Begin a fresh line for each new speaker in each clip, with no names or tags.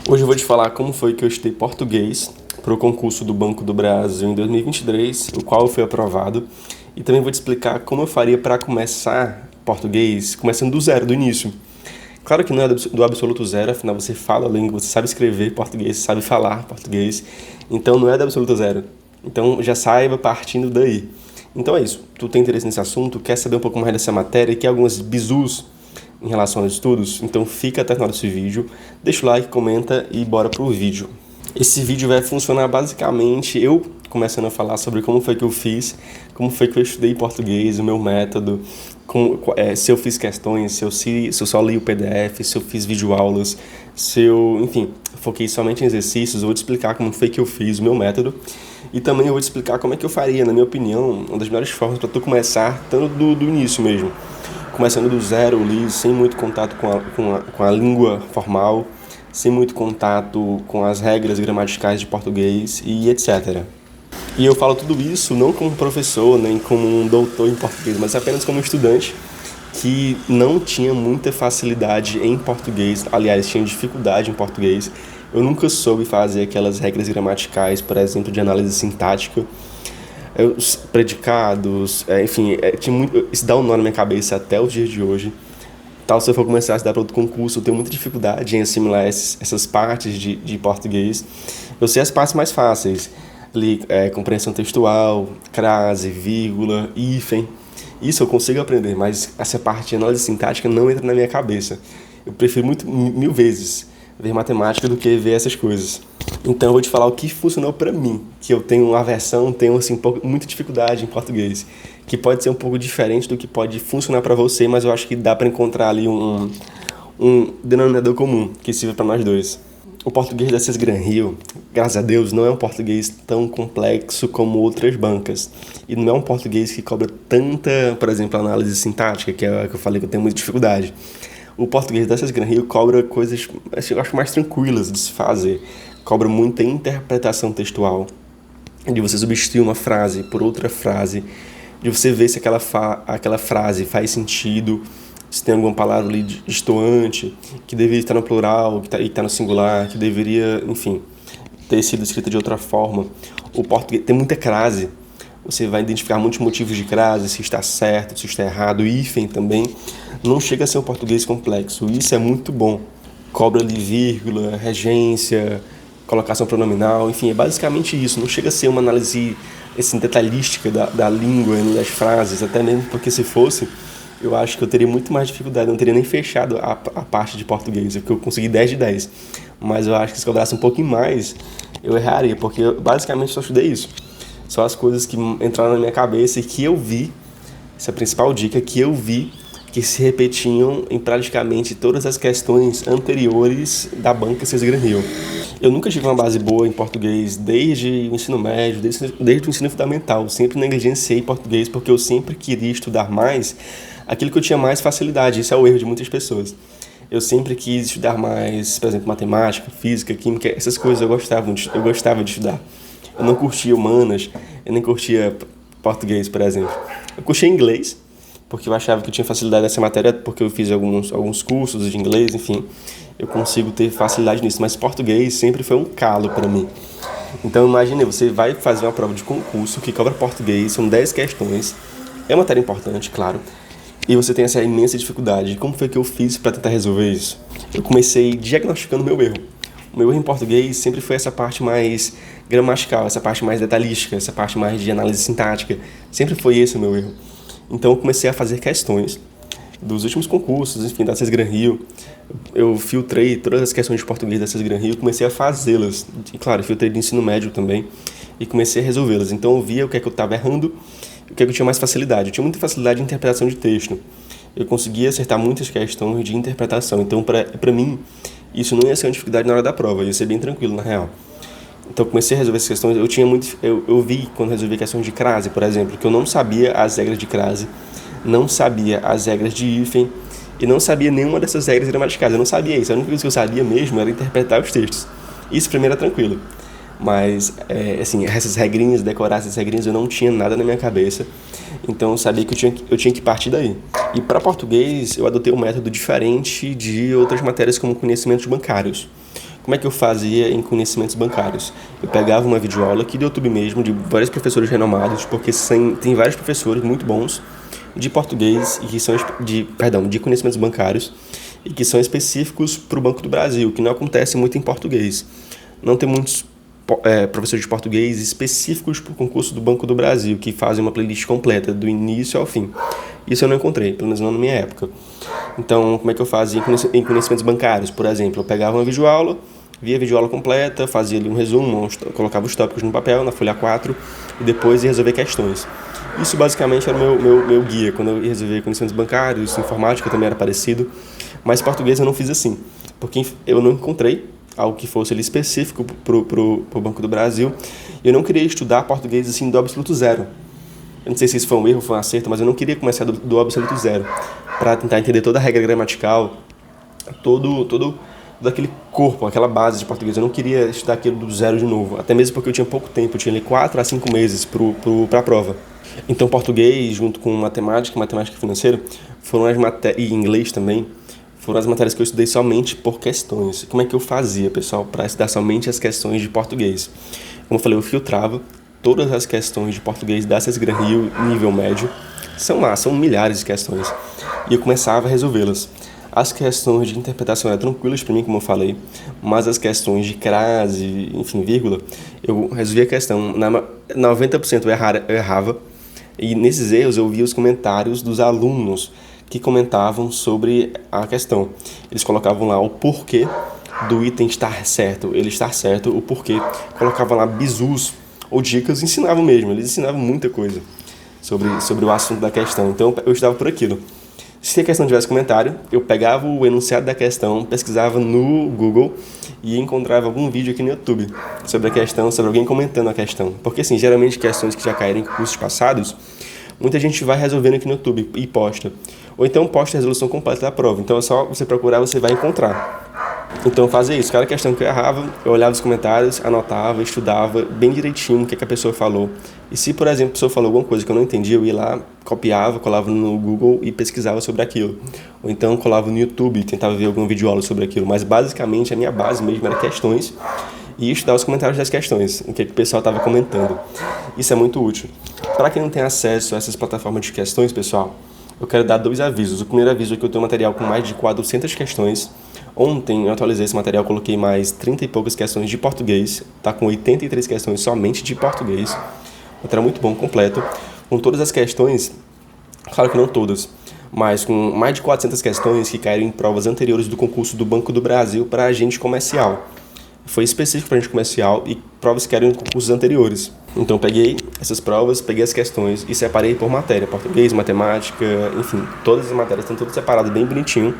Hoje eu vou te falar como foi que eu estudei português para o concurso do Banco do Brasil em 2023, o qual eu fui aprovado, e também vou te explicar como eu faria para começar português, começando do zero, do início. Claro que não é do absoluto zero, afinal você fala a língua, você sabe escrever português, sabe falar português, então não é do absoluto zero. Então já saiba partindo daí. Então é isso, tu tem interesse nesse assunto, quer saber um pouco mais dessa matéria, quer alguns bizus em relação aos estudos, então fica até o final desse vídeo, deixa o like, comenta e bora pro vídeo. Esse vídeo vai funcionar basicamente eu começando a falar sobre como foi que eu fiz, como foi que eu estudei português, o meu método, se eu fiz questões, se eu só li o PDF, se eu fiz videoaulas, enfim, foquei somente em exercícios. Eu vou te explicar como foi que eu fiz o meu método e também eu vou te explicar como é que eu faria, na minha opinião, uma das melhores formas para tu começar, tanto do início mesmo, começando do zero ali, sem muito contato com a língua formal, sem muito contato com as regras gramaticais de português e etc. E eu falo tudo isso não como professor, nem como um doutor em português, mas apenas como estudante que não tinha muita facilidade em português, aliás, tinha dificuldade em português. Eu nunca soube fazer aquelas regras gramaticais, por exemplo, de análise sintática, os predicados, enfim, isso dá um nó na minha cabeça até os dias de hoje. Tal, se eu for começar a estudar para outro concurso, eu tenho muita dificuldade em assimilar essas partes de português. Eu sei as partes mais fáceis, ali, compreensão textual, crase, vírgula, hífen. Isso eu consigo aprender, mas essa parte de análise sintática não entra na minha cabeça. Eu prefiro mil vezes ver matemática do que ver essas coisas. Então eu vou te falar o que funcionou para mim, que eu tenho uma aversão, tenho assim, muita dificuldade em português, que pode ser um pouco diferente do que pode funcionar para você, mas eu acho que dá para encontrar ali um denominador comum que sirva para nós dois. O português da Gran-Rio, graças a Deus, não é um português tão complexo como outras bancas. E não é um português que cobra tanta, por exemplo, análise sintática, que é a que eu falei que eu tenho muita dificuldade. O português dessas Gran-Rio cobra coisas, eu acho, mais tranquilas de se fazer. Cobra muita interpretação textual, de você substituir uma frase por outra frase, de você ver se aquela frase faz sentido, se tem alguma palavra ali distoante, que deveria estar no plural, que está no singular, que deveria, enfim, ter sido escrita de outra forma. O português tem muita crase, você vai identificar muitos motivos de crase, se está certo, se está errado, hífen também. Não chega a ser um português complexo, isso é muito bom. Cobra ali vírgula, regência, colocação pronominal, enfim, é basicamente isso. Não chega a ser uma análise assim, detalhística da língua e das frases, até mesmo porque se fosse, eu acho que eu teria muito mais dificuldade, não teria nem fechado a parte de português, porque eu consegui 10 de 10. Mas eu acho que se cobrasse um pouquinho mais, eu erraria, porque eu basicamente só estudei isso. Só as coisas que entraram na minha cabeça e que eu vi, essa é a principal dica, que eu vi que se repetiam em praticamente todas as questões anteriores da banca César Gran-Rio. Eu nunca tive uma base boa em português desde o ensino médio, desde o ensino fundamental. Sempre negligenciei português porque eu sempre queria estudar mais aquilo que eu tinha mais facilidade. Isso é o erro de muitas pessoas. Eu sempre quis estudar mais, por exemplo, matemática, física, química, essas coisas eu gostava de estudar. Eu não curtia humanas, eu nem curtia português, por exemplo. Eu curtia inglês, porque eu achava que eu tinha facilidade nessa matéria, porque eu fiz alguns cursos de inglês, enfim, eu consigo ter facilidade nisso, mas português sempre foi um calo para mim. Então imagine, você vai fazer uma prova de concurso que cobra português, são 10 questões, é uma matéria importante, claro, e você tem essa imensa dificuldade. Como foi que eu fiz para tentar resolver isso? Eu comecei diagnosticando o meu erro. O meu erro em português sempre foi essa parte mais gramatical, essa parte mais detalhística, essa parte mais de análise sintática, sempre foi esse o meu erro. Então eu comecei a fazer questões dos últimos concursos, enfim, da César Gran-Rio. Eu filtrei todas as questões de português da César Gran-Rio e comecei a fazê-las. E claro, filtrei de ensino médio também e comecei a resolvê-las. Então eu via o que é que eu estava errando e o que é que eu tinha mais facilidade. Eu tinha muita facilidade de interpretação de texto. Eu conseguia acertar muitas questões de interpretação. Então, para mim, isso não ia ser uma dificuldade na hora da prova, ia ser bem tranquilo, na real. Então, eu comecei a resolver essas questões. Eu vi, quando resolvi questões de crase, por exemplo, que eu não sabia as regras de crase, não sabia as regras de hífen e não sabia nenhuma dessas regras gramaticais. Eu não sabia isso. A única coisa que eu sabia mesmo era interpretar os textos. Isso, para mim, era tranquilo. Mas, assim, essas regrinhas, decorar essas regrinhas, eu não tinha nada na minha cabeça. Então, eu sabia que eu tinha que partir daí. E para português, eu adotei um método diferente de outras matérias como conhecimentos bancários. Como é que eu fazia em conhecimentos bancários? Eu pegava uma videoaula aqui do YouTube mesmo, de vários professores renomados, porque tem vários professores muito bons de português e que são de conhecimentos bancários e que são específicos para o Banco do Brasil, que não acontece muito em português. Não tem muitos professores de português específicos para o concurso do Banco do Brasil, que fazem uma playlist completa, do início ao fim. Isso eu não encontrei, pelo menos não na minha época. Então, como é que eu fazia em conhecimentos bancários? Por exemplo, eu pegava uma videoaula, via a videoaula completa, fazia ali um resumo, colocava os tópicos no papel, na folha 4, e depois ia resolver questões. Isso basicamente era o meu guia, quando eu ia resolver conhecimentos bancários, informática também era parecido, mas português eu não fiz assim, porque eu não encontrei algo que fosse ali específico pro Banco do Brasil, e eu não queria estudar português assim do absoluto zero. Eu não sei se isso foi um erro ou foi um acerto, mas eu não queria começar do absoluto zero, para tentar entender toda a regra gramatical, todo aquele corpo, aquela base de português. Eu não queria estudar aquilo do zero de novo, até mesmo porque eu tinha pouco tempo, eu tinha ali 4 a 5 meses para a prova. Então, português, junto com matemática financeira, e inglês também, foram as matérias que eu estudei somente por questões. Como é que eu fazia, pessoal, para estudar somente as questões de português? Como eu falei, eu filtrava todas as questões de português da CES Gran Rio, nível médio. São milhares de questões. E eu começava a resolvê-las. As questões de interpretação eram tranquilas para mim, como eu falei, mas as questões de crase, enfim, vírgula, eu resolvia a questão. 90% eu errava, e nesses erros eu via os comentários dos alunos que comentavam sobre a questão. Eles colocavam lá o porquê do item estar certo, ele estar certo, o porquê. Colocavam lá bizus ou dicas, ensinavam mesmo, eles ensinavam muita coisa sobre o assunto da questão. Então eu estudava por aquilo. Se a questão tivesse comentário, eu pegava o enunciado da questão, pesquisava no Google e encontrava algum vídeo aqui no YouTube sobre a questão, sobre alguém comentando a questão. Porque, assim, geralmente questões que já caíram em cursos passados, muita gente vai resolvendo aqui no YouTube e posta. Ou então posta a resolução completa da prova. Então é só você procurar, você vai encontrar. Então eu fazia isso. Cada questão que eu errava, eu olhava os comentários, anotava, estudava bem direitinho o que a pessoa falou. E se, por exemplo, a pessoa falou alguma coisa que eu não entendi, eu ia lá, copiava, colava no Google e pesquisava sobre aquilo. Ou então colava no YouTube e tentava ver algum videoaula sobre aquilo. Mas basicamente a minha base mesmo era questões e estudar os comentários das questões, o que o pessoal estava comentando. Isso é muito útil. Para quem não tem acesso a essas plataformas de questões, pessoal, eu quero dar 2 avisos. O primeiro aviso é que eu tenho um material com mais de 400 questões. Ontem eu atualizei esse material, coloquei mais 30 e poucas questões de português. Está com 83 questões somente de português. Um material muito bom, completo. Com todas as questões, claro que não todas, mas com mais de 400 questões que caíram em provas anteriores do concurso do Banco do Brasil para agente comercial. Foi específico para agente comercial e provas que caíram em concursos anteriores. Então peguei essas provas, peguei as questões e separei por matéria, português, matemática, enfim, todas as matérias estão todas separadas bem bonitinho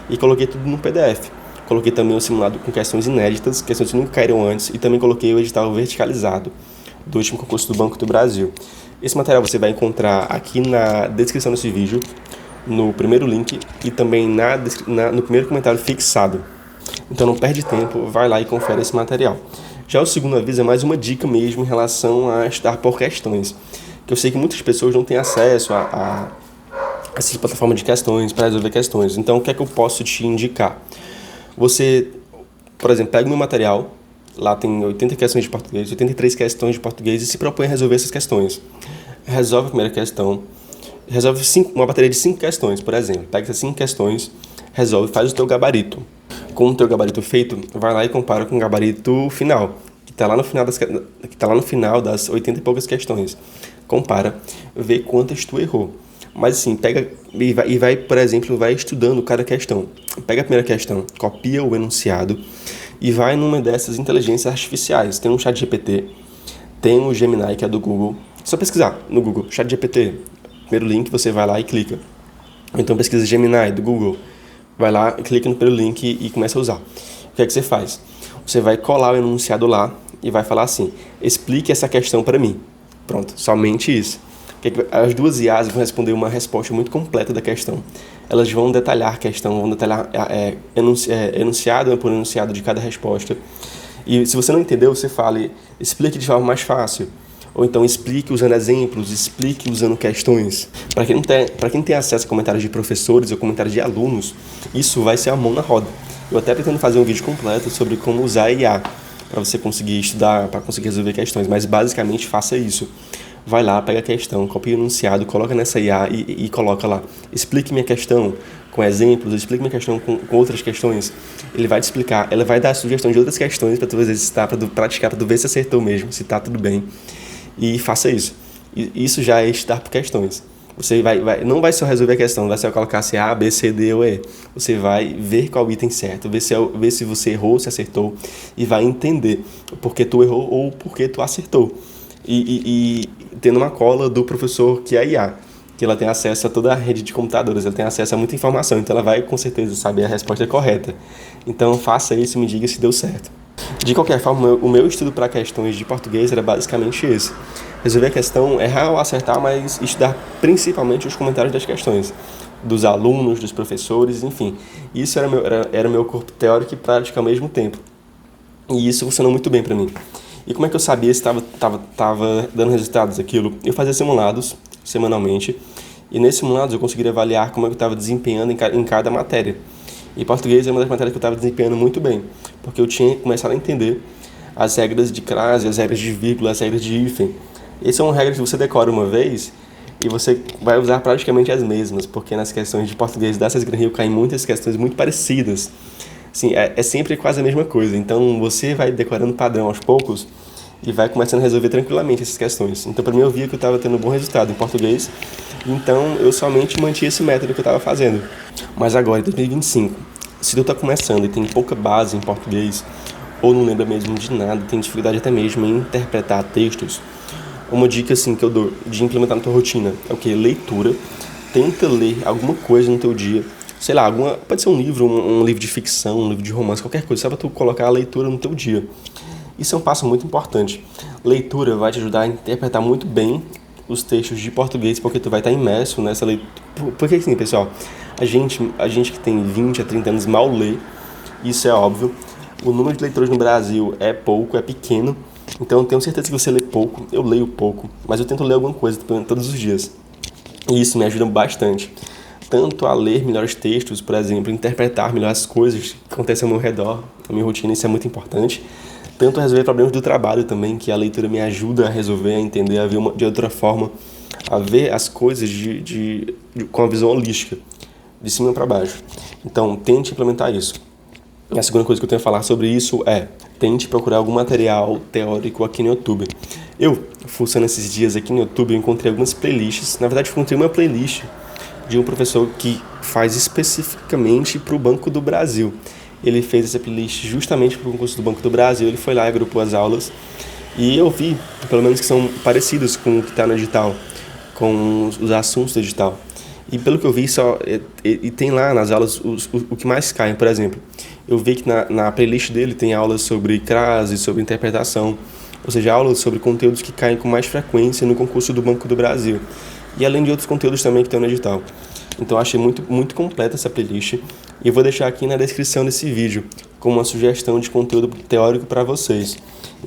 e coloquei tudo no PDF. Coloquei também o simulado com questões inéditas, questões que nunca caíram antes, e também coloquei o edital verticalizado do último concurso do Banco do Brasil. Esse material você vai encontrar aqui na descrição desse vídeo, no primeiro link e também no primeiro comentário fixado. Então não perde tempo, vai lá e confere esse material. Já o segundo aviso é mais uma dica mesmo em relação a estudar por questões, que eu sei que muitas pessoas não têm acesso a essas plataformas de questões para resolver questões. Então o que é que eu posso te indicar? Você, por exemplo, pega o meu material, lá tem 80 questões de português, 83 questões de português e se propõe a resolver essas questões. Resolve a primeira questão, resolve uma bateria de 5 questões, por exemplo. Pega essas 5 questões, resolve, faz o teu gabarito. Com o teu gabarito feito, vai lá e compara com o gabarito final, que está lá no final das 80 e poucas questões. Compara, vê quantas tu errou. Mas assim, pega e vai, por exemplo, vai estudando cada questão. Pega a primeira questão, copia o enunciado e vai numa dessas inteligências artificiais. Tem um ChatGPT, tem o Gemini, que é do Google. É só pesquisar no Google, ChatGPT. Primeiro link, você vai lá e clica. Ou então pesquisa Gemini, do Google. Vai lá, clica no primeiro link e começa a usar. O que é que você faz? Você vai colar o enunciado lá e vai falar assim: explique essa questão para mim. Pronto, somente isso. As duas IAs vão responder uma resposta muito completa da questão. Elas vão detalhar a questão, vão detalhar enunciado por enunciado de cada resposta. E se você não entendeu, você fale, explique de forma mais fácil. Ou então explique usando exemplos, explique usando questões. Para quem tem acesso a comentários de professores ou comentários de alunos, isso vai ser a mão na roda. Eu até pretendo fazer um vídeo completo sobre como usar a IA para você conseguir estudar, para conseguir resolver questões, mas basicamente faça isso. Vai lá, pega a questão, copia o enunciado, coloca nessa IA e coloca lá. Explique minha questão com exemplos, explique minha questão com outras questões. Ele vai te explicar, ela vai dar sugestão de outras questões para tu exercitar, para tu praticar, para tu ver se acertou mesmo, se tá tudo bem. E faça isso. Isso já é estudar por questões. Você não vai só resolver a questão, não vai só colocar se A, B, C, D ou E. Você vai ver qual item certo, ver se você errou, se acertou, e vai entender por que tu errou ou por que tu acertou. E tendo uma cola do professor que é a IA, que ela tem acesso a toda a rede de computadores, ela tem acesso a muita informação, então ela vai com certeza saber a resposta correta. Então faça isso e me diga se deu certo. De qualquer forma, o meu estudo para questões de português era basicamente esse. Resolver a questão, errar ou acertar, mas estudar principalmente os comentários das questões, dos alunos, dos professores, enfim. Isso era meu corpo teórico e prático ao mesmo tempo. E isso funcionou muito bem para mim. E como é que eu sabia se estava dando resultados aquilo? Eu fazia simulados semanalmente, e nesses simulados eu conseguia avaliar como é que eu estava desempenhando em cada matéria. E português é uma das matérias que eu estava desempenhando muito bem, porque eu tinha começado a entender as regras de crase, as regras de vírgula, as regras de hífen. Essas são regras que você decora uma vez e você vai usar praticamente as mesmas, porque nas questões de português da SESC Gran Rio caem muitas questões muito parecidas. Assim, é sempre quase a mesma coisa, então você vai decorando padrão aos poucos e vai começando a resolver tranquilamente essas questões. Então, para mim, eu via que eu estava tendo um bom resultado em português, então eu somente mantinha esse método que eu estava fazendo. Mas agora, em 2025, se tu está começando e tem pouca base em português, ou não lembra mesmo de nada, tem dificuldade até mesmo em interpretar textos, uma dica assim que eu dou de implementar na tua rotina é o que? Leitura. Tenta ler alguma coisa no teu dia, sei lá, pode ser um livro, um livro de ficção, um livro de romance, qualquer coisa, só para tu colocar a leitura no teu dia. Isso é um passo muito importante. Leitura vai te ajudar a interpretar muito bem os textos de português, porque tu vai estar imerso nessa leitura. Porque assim, pessoal, a gente que tem 20 a 30 anos mal lê, isso é óbvio. O número de leitores no Brasil é pouco, é pequeno, então eu tenho certeza que você lê pouco, eu leio pouco, mas eu tento ler alguma coisa todos os dias. E isso me ajuda bastante. Tanto a ler melhores textos, por exemplo, interpretar melhor as coisas que acontecem ao meu redor, na minha rotina, isso é muito importante. Tanto a resolver problemas do trabalho também, que a leitura me ajuda a resolver, a entender, a ver de outra forma, a ver as coisas com a visão holística, de cima para baixo. Então, tente implementar isso. E a segunda coisa que eu tenho a falar sobre isso é: tente procurar algum material teórico aqui no YouTube. Eu, fuçando esses dias aqui no YouTube, eu encontrei algumas playlists. Na verdade, eu encontrei uma playlist de um professor que faz especificamente para o Banco do Brasil. Ele fez essa playlist justamente para o concurso do Banco do Brasil. Ele foi lá e agrupou as aulas. E eu vi, pelo menos, que são parecidos com o que está no edital, com os assuntos do edital. E pelo que eu vi, e tem lá nas aulas o que mais cai. Por exemplo, eu vi que na playlist dele tem aulas sobre crase, sobre interpretação, ou seja, aulas sobre conteúdos que caem com mais frequência no concurso do Banco do Brasil. E além de outros conteúdos também que estão no edital. Então eu achei muito, muito completa essa playlist. E eu vou deixar aqui na descrição desse vídeo como uma sugestão de conteúdo teórico para vocês.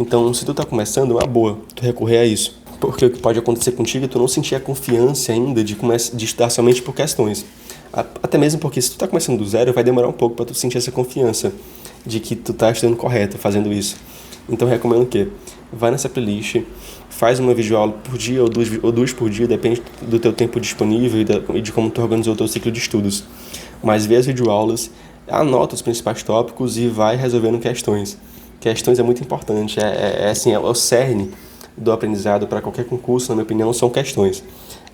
Então, se tu está começando, é uma boa tu recorrer a isso. Porque o que pode acontecer contigo é tu não sentir a confiança ainda de estudar somente por questões. Até mesmo porque se tu está começando do zero, vai demorar um pouco para tu sentir essa confiança de que tu está estudando correto, fazendo isso. Então eu recomendo que vai nessa playlist, faz uma videoaula por dia ou duas por dia, depende do teu tempo disponível e de como tu organizou o teu ciclo de estudos. Mas vê as videoaulas, anota os principais tópicos e vai resolvendo questões. Questões é muito importante, é o cerne do aprendizado para qualquer concurso, na minha opinião, são questões.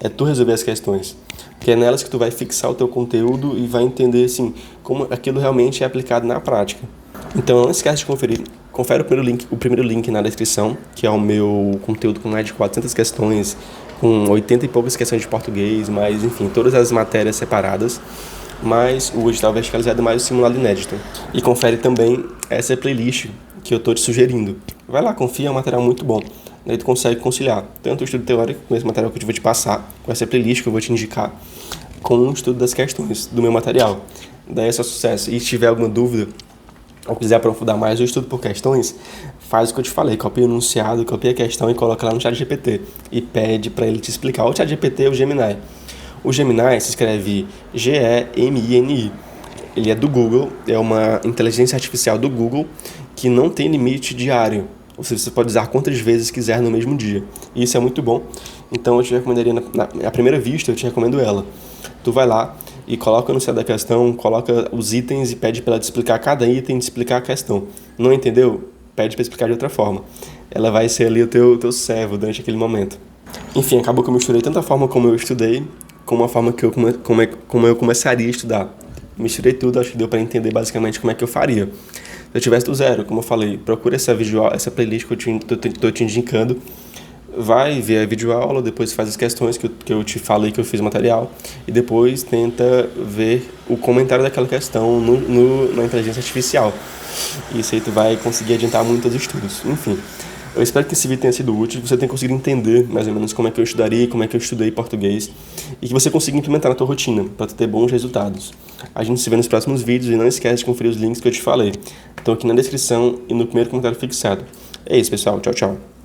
É tu resolver as questões, porque é nelas que tu vai fixar o teu conteúdo e vai entender assim, como aquilo realmente é aplicado na prática. Então não esquece de conferir. Confere o primeiro link na descrição, que é o meu conteúdo com mais de 400 questões, com 80 e poucas questões de português, mas enfim, todas as matérias separadas, mais o edital verticalizado mais o simulado inédito. E confere também essa playlist que eu estou te sugerindo. Vai lá, confia, é um material muito bom. Daí tu consegue conciliar tanto o estudo teórico, com esse material que eu vou te passar, com essa playlist que eu vou te indicar, com o estudo das questões do meu material. Daí é só sucesso. E se tiver alguma dúvida, ou quiser aprofundar mais o estudo por questões, faz o que eu te falei, copia o enunciado, copia a questão e coloca lá no ChatGPT e pede para ele te explicar. O ChatGPT é o Gemini. O Gemini se escreve Gemini. Ele é do Google, é uma inteligência artificial do Google que não tem limite diário. Ou seja, você pode usar quantas vezes quiser no mesmo dia. E isso é muito bom. Então eu te recomendaria, à primeira vista, eu te recomendo ela. Tu vai lá e coloca no centro da questão, coloca os itens e pede para ela te explicar cada item, te explicar a questão. Não entendeu? Pede para explicar de outra forma. Ela vai ser ali o teu servo durante aquele momento. Enfim, acabou que eu misturei tanto a forma como eu estudei, como a forma que como eu começaria a estudar. Misturei tudo, acho que deu para entender basicamente como é que eu faria. Se eu tivesse do zero, como eu falei, procura essa playlist que eu tô te indicando, vai ver a videoaula, depois faz as questões que eu te falei que eu fiz material, e depois tenta ver o comentário daquela questão na inteligência artificial. Isso aí tu vai conseguir adiantar muito os estudos. Enfim, eu espero que esse vídeo tenha sido útil, que você tenha conseguido entender mais ou menos como é que eu estudaria, como é que eu estudei português, e que você consiga implementar na tua rotina, para ter bons resultados. A gente se vê nos próximos vídeos e não esquece de conferir os links que eu te falei. Estão aqui na descrição e no primeiro comentário fixado. É isso, pessoal. Tchau, tchau.